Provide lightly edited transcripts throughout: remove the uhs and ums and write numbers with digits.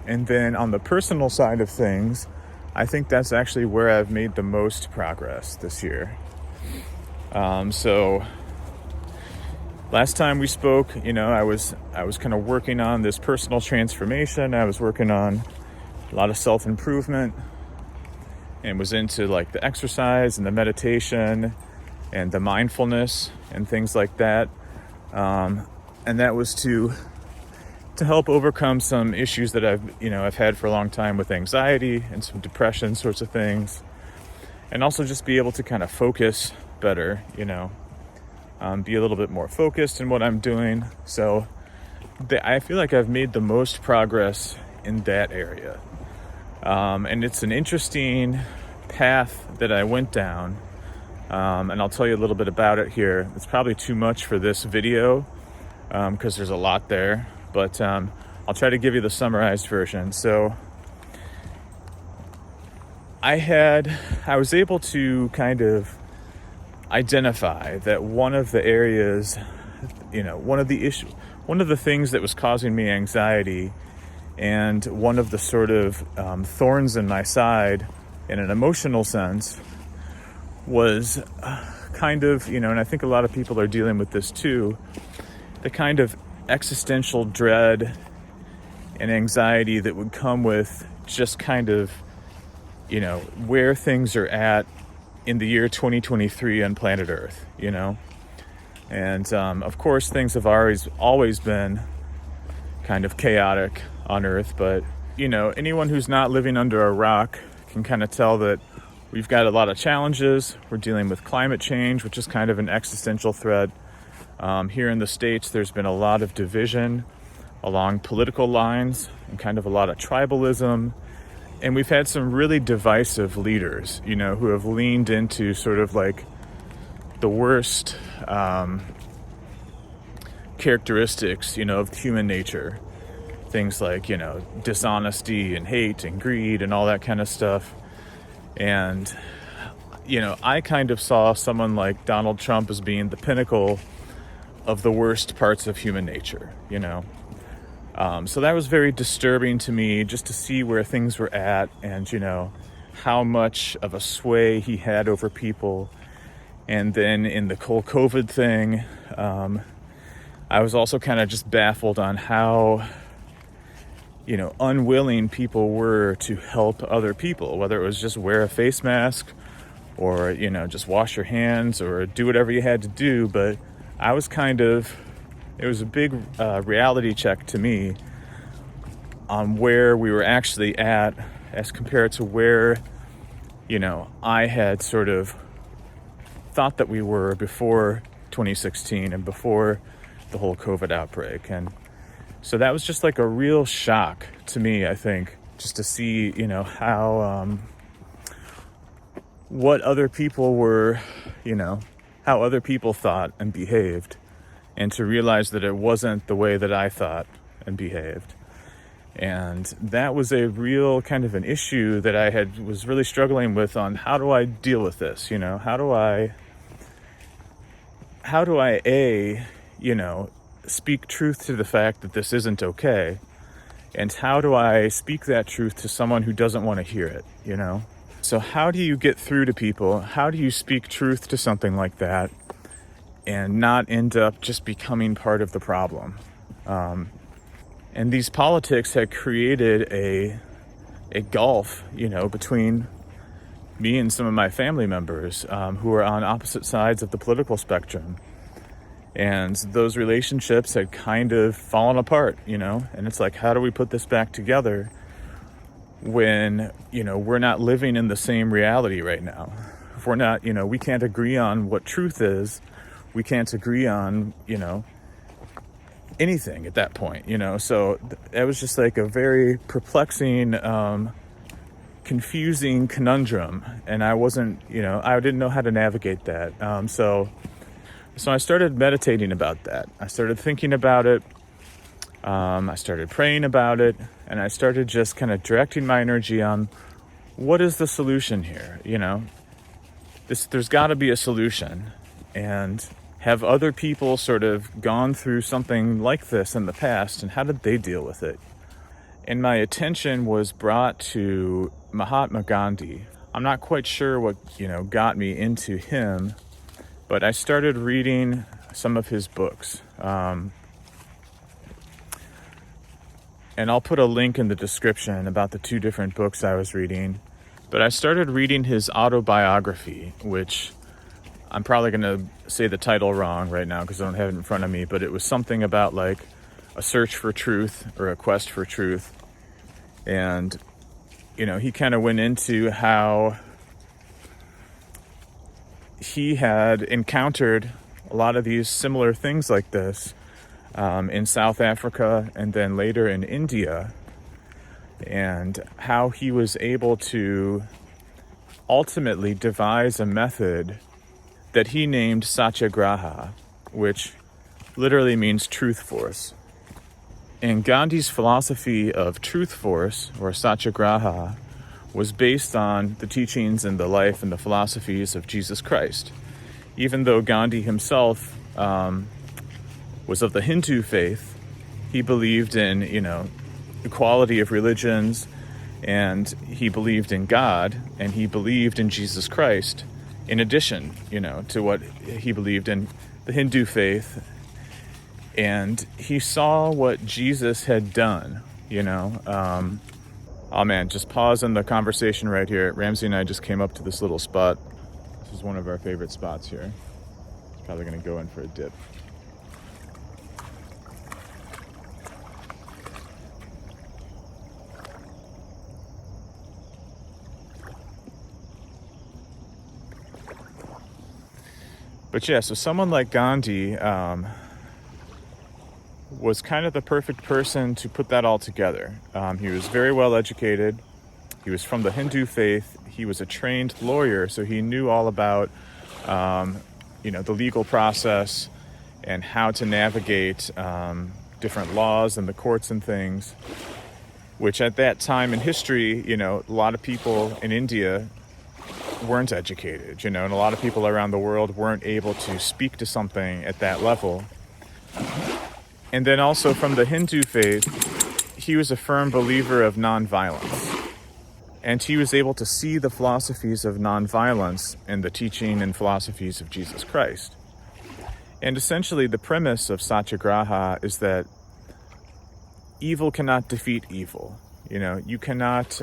And then on the personal side of things, I think that's actually where I've made the most progress this year. So last time we spoke, I was kind of working on this personal transformation. I was working on a lot of self-improvement and was into like the exercise and the meditation and the mindfulness and things like that. And that was to help overcome some issues that I've had for a long time with anxiety and some depression sorts of things. And also just be able to kind of focus better, be a little bit more focused in what I'm doing. So I feel like I've made the most progress in that area. And it's an interesting path that I went down. And I'll tell you a little bit about it here. It's probably too much for this video because there's a lot there. But I'll try to give you the summarized version. So I was able to kind of identify that one of the areas, one of the things that was causing me anxiety and one of the sort of thorns in my side in an emotional sense was kind of, and I think a lot of people are dealing with this too, the kind of existential dread and anxiety that would come with just kind of, where things are at in the year 2023 on planet Earth, And of course, things have always been kind of chaotic on Earth, but, anyone who's not living under a rock can kind of tell that we've got a lot of challenges. We're dealing with climate change, which is kind of an existential threat. Here in the States, there's been a lot of division along political lines and kind of a lot of tribalism. And we've had some really divisive leaders, who have leaned into sort of like the worst characteristics, of human nature. Things like, dishonesty and hate and greed and all that kind of stuff. And, I kind of saw someone like Donald Trump as being the pinnacle of the worst parts of human nature, So that was very disturbing to me just to see where things were at and, how much of a sway he had over people. And then in the whole COVID thing, I was also kind of just baffled on how, unwilling people were to help other people, whether it was just wear a face mask or, just wash your hands or do whatever you had to do. But I was it was a big reality check to me on where we were actually at as compared to where, I had sort of thought that we were before 2016 and before the whole COVID outbreak. And so that was just like a real shock to me, I think, just to see, how, what other people were, how other people thought and behaved, and to realize that it wasn't the way that I thought and behaved. And that was a real kind of an issue that I was really struggling with on how do I deal with this, how do I speak truth to the fact that this isn't okay, and how do I speak that truth to someone who doesn't want to hear it, So how do you get through to people? How do you speak truth to something like that and not end up just becoming part of the problem? And these politics had created a gulf, between me and some of my family members who are on opposite sides of the political spectrum. And those relationships had kind of fallen apart, and it's like, how do we put this back together when, we're not living in the same reality right now? If we're not, we can't agree on what truth is. We can't agree on, anything at that point, So that was just like a very perplexing, confusing conundrum. And I wasn't, I didn't know how to navigate that. So I started meditating about that. I started thinking about it. I started praying about it, and I started just kind of directing my energy on what is the solution here, there's got to be a solution. And have other people sort of gone through something like this in the past, and how did they deal with it? and my attention was brought to Mahatma Gandhi. I'm not quite sure what, got me into him, but I started reading some of his books. And I'll put a link in the description about the 2 different books I was reading. But I started reading his autobiography, which I'm probably going to say the title wrong right now because I don't have it in front of me, but it was something about like a search for truth or a quest for truth. And, he kind of went into how he had encountered a lot of these similar things like this in South Africa and then later in India, and how he was able to ultimately devise a method that he named Satyagraha, which literally means truth force. And Gandhi's philosophy of truth force, or Satyagraha, was based on the teachings and the life and the philosophies of Jesus Christ. Even though Gandhi himself was of the Hindu faith, he believed in, equality of religions, and he believed in God, and he believed in Jesus Christ, in addition, to what he believed in the Hindu faith. And he saw what Jesus had done, oh man, just pause in the conversation right here. Ramsey and I just came up to this little spot. This is one of our favorite spots here. It's probably going to go in for a dip. But yeah, so someone like Gandhi was kind of the perfect person to put that all together. He was very well educated. He was from the Hindu faith. He was a trained lawyer, so he knew all about, the legal process and how to navigate different laws and the courts and things, which at that time in history, a lot of people in India weren't educated, and a lot of people around the world weren't able to speak to something at that level. And then also from the Hindu faith, he was a firm believer of nonviolence. And he was able to see the philosophies of nonviolence in the teaching and philosophies of Jesus Christ. And essentially the premise of Satyagraha is that evil cannot defeat evil. You cannot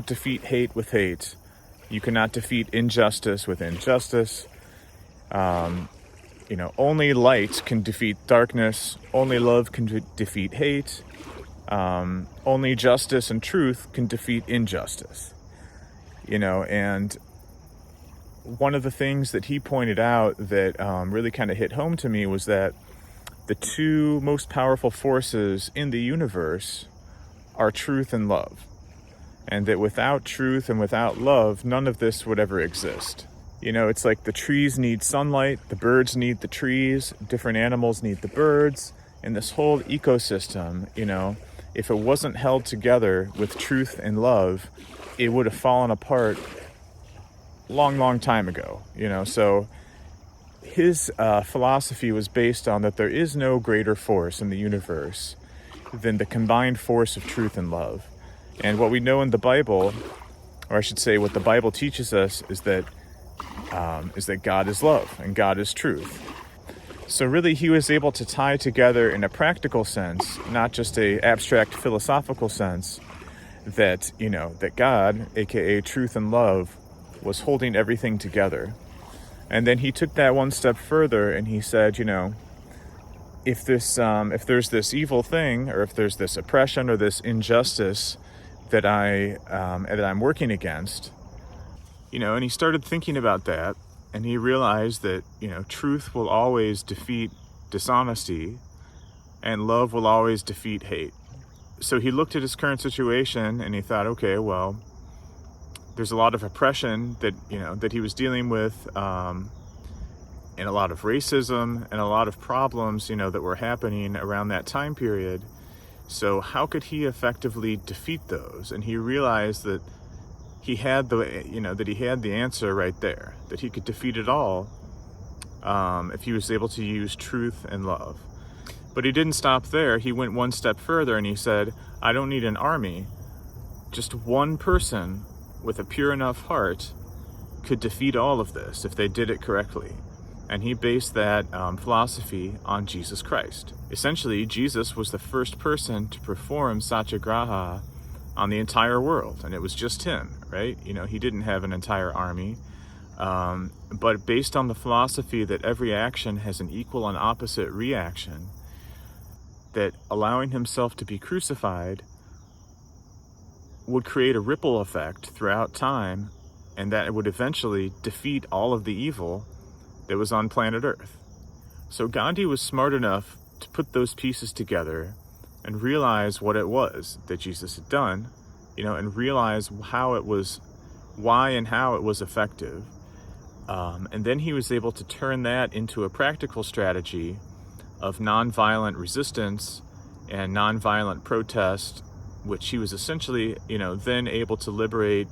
defeat hate with hate. You cannot defeat injustice with injustice. Only light can defeat darkness. Only love can defeat hate. Only justice and truth can defeat injustice. And one of the things that he pointed out that really kind of hit home to me was that the 2 most powerful forces in the universe are truth and love. And that without truth and without love, none of this would ever exist. It's like the trees need sunlight, the birds need the trees, different animals need the birds, and this whole ecosystem, if it wasn't held together with truth and love, it would have fallen apart long time ago, So his philosophy was based on that there is no greater force in the universe than the combined force of truth and love. And what we know in the Bible, or I should say what the Bible teaches us, is that God is love and God is truth. So really he was able to tie together in a practical sense, not just a abstract philosophical sense, that, that God, aka truth and love, was holding everything together. And then he took that one step further and he said, if there's this evil thing, or if there's this oppression or this injustice that I'm working against, and he started thinking about that, and he realized that, truth will always defeat dishonesty, and love will always defeat hate. So he looked at his current situation, and he thought, okay, well, there's a lot of oppression that he was dealing with, and a lot of racism, and a lot of problems, that were happening around that time period. So how could he effectively defeat those? And he realized that he had the answer right there, that he could defeat it all if he was able to use truth and love. But he didn't stop there. He went one step further and he said, I don't need an army. Just one person with a pure enough heart could defeat all of this if they did it correctly. And he based that philosophy on Jesus Christ. Essentially, Jesus was the first person to perform Satyagraha on the entire world, and it was just him, right? He didn't have an entire army. But based on the philosophy that every action has an equal and opposite reaction, that allowing himself to be crucified would create a ripple effect throughout time, and that it would eventually defeat all of the evil that was on planet Earth. So Gandhi was smart enough to put those pieces together and realize what it was that Jesus had done, and realize why and how it was effective. And then he was able to turn that into a practical strategy of nonviolent resistance and nonviolent protest, which he was essentially, then able to liberate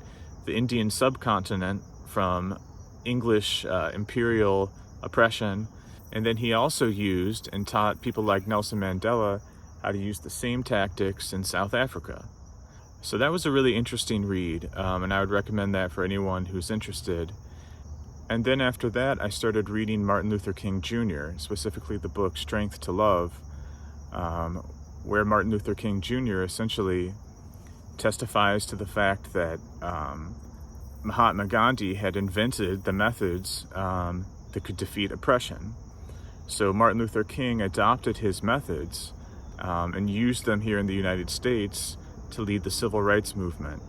the Indian subcontinent from English imperial oppression. And then he also used and taught people like Nelson Mandela how to use the same tactics in South Africa. So that was a really interesting read, and I would recommend that for anyone who's interested. And then after that, I started reading Martin Luther King Jr., specifically the book Strength to Love, where Martin Luther King Jr. essentially testifies to the fact that Mahatma Gandhi had invented the methods that could defeat oppression. So Martin Luther King adopted his methods and used them here in the United States to lead the civil rights movement.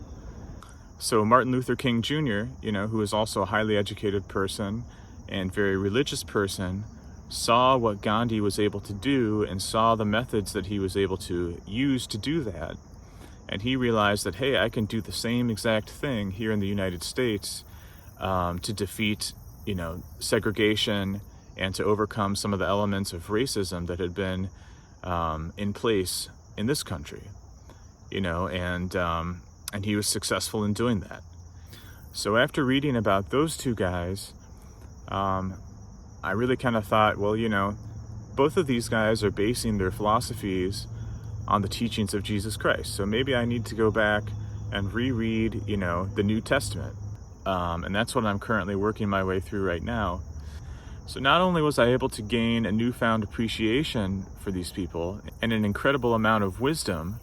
So Martin Luther King Jr., who is also a highly educated person and very religious person, saw what Gandhi was able to do and saw the methods that he was able to use to do that. And he realized that, hey, I can do the same exact thing here in the United States to defeat, segregation and to overcome some of the elements of racism that had been in place in this country, and he was successful in doing that. So after reading about those two guys, I really kind of thought, well, both of these guys are basing their philosophies on the teachings of Jesus Christ. So maybe I need to go back and reread, the New Testament. And that's what I'm currently working my way through right now. So not only was I able to gain a newfound appreciation for these people and an incredible amount of wisdom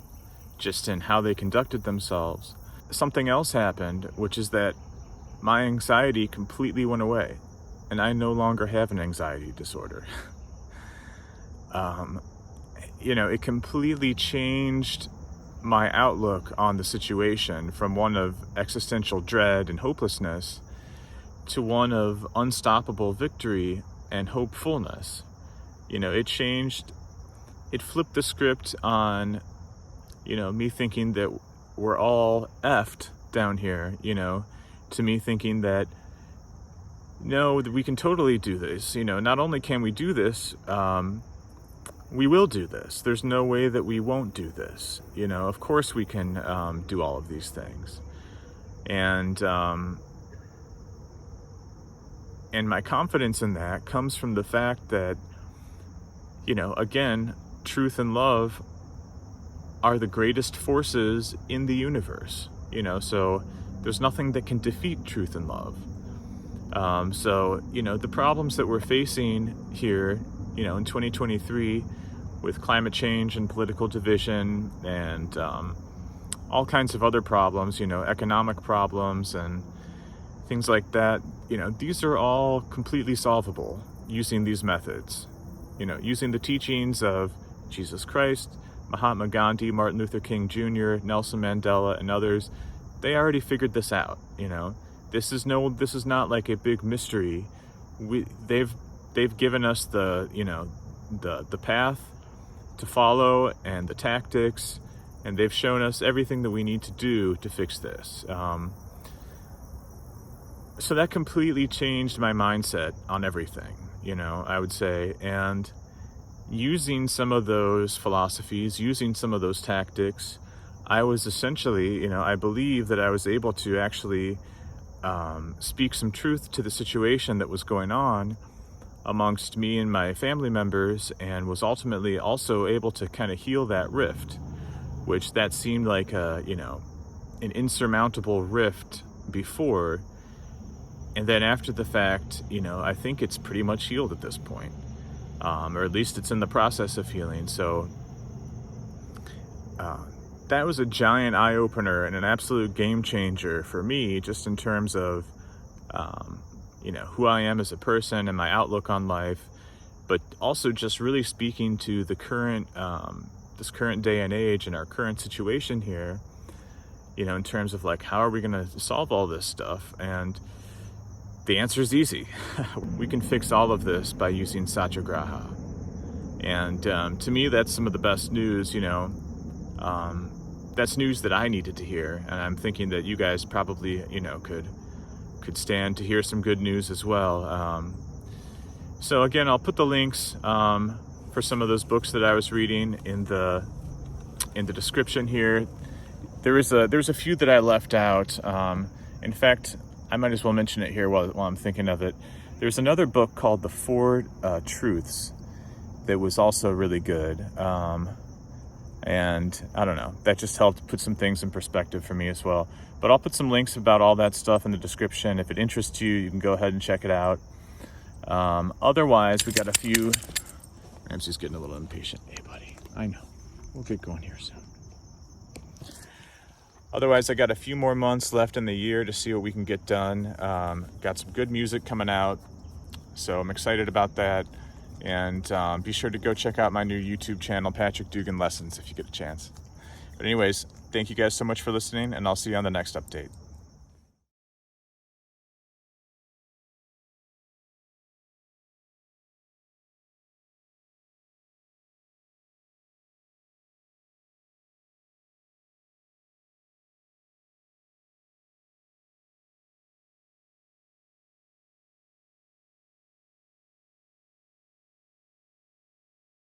just in how they conducted themselves, something else happened, which is that my anxiety completely went away, and I no longer have an anxiety disorder. It completely changed my outlook on the situation from one of existential dread and hopelessness to one of unstoppable victory and hopefulness. It flipped the script on, me thinking that we're all effed down here, to me thinking that, no, we can totally do this. Not only can we do this, we will do this. There's no way that we won't do this. Of course we can do all of these things. And my confidence in that comes from the fact that, again, truth and love are the greatest forces in the universe, so there's nothing that can defeat truth and love. So the problems that we're facing here, in 2023 with climate change and political division and all kinds of other problems, economic problems and things like that, these are all completely solvable using these methods, using the teachings of Jesus Christ, Mahatma Gandhi, Martin Luther King Jr., Nelson Mandela, and others. They already figured this out. This is not like a big mystery. They've given us the path to follow and the tactics, and they've shown us everything that we need to do to fix this. So that completely changed my mindset on everything, I would say. And using some of those philosophies, using some of those tactics, I was essentially, I believe that I was able to actually speak some truth to the situation that was going on amongst me and my family members, and was ultimately also able to kind of heal that rift, which that seemed like a, an insurmountable rift before. And then after the fact, I think it's pretty much healed at this point, or at least it's in the process of healing. So that was a giant eye-opener and an absolute game changer for me, just in terms of who I am as a person and my outlook on life, but also just really speaking to the current this current day and age and our current situation here, in terms of like, how are we going to solve all this stuff? And the answer is easy. We can fix all of this by using Satyagraha. And to me, that's some of the best news. That's news that I needed to hear, and I'm thinking that you guys probably could stand to hear some good news as well. So again, I'll put the links for some of those books that I was reading in the description here. There's a few that I left out. In fact, I might as well mention it here while I'm thinking of it. There's another book called The Four Truths that was also really good. And I don't know, that just helped put some things in perspective for me as well. But I'll put some links about all that stuff in the description. If it interests you, you can go ahead and check it out. Otherwise, we got a few... Ramsey's getting a little impatient. Hey, buddy, I know. We'll get going here soon. Otherwise, I got a few more months left in the year to see what we can get done. Got some good music coming out, so I'm excited about that. And be sure to go check out my new YouTube channel, Patrick Dugan Lessons, if you get a chance. But anyways, thank you guys so much for listening, and I'll see you on the next update.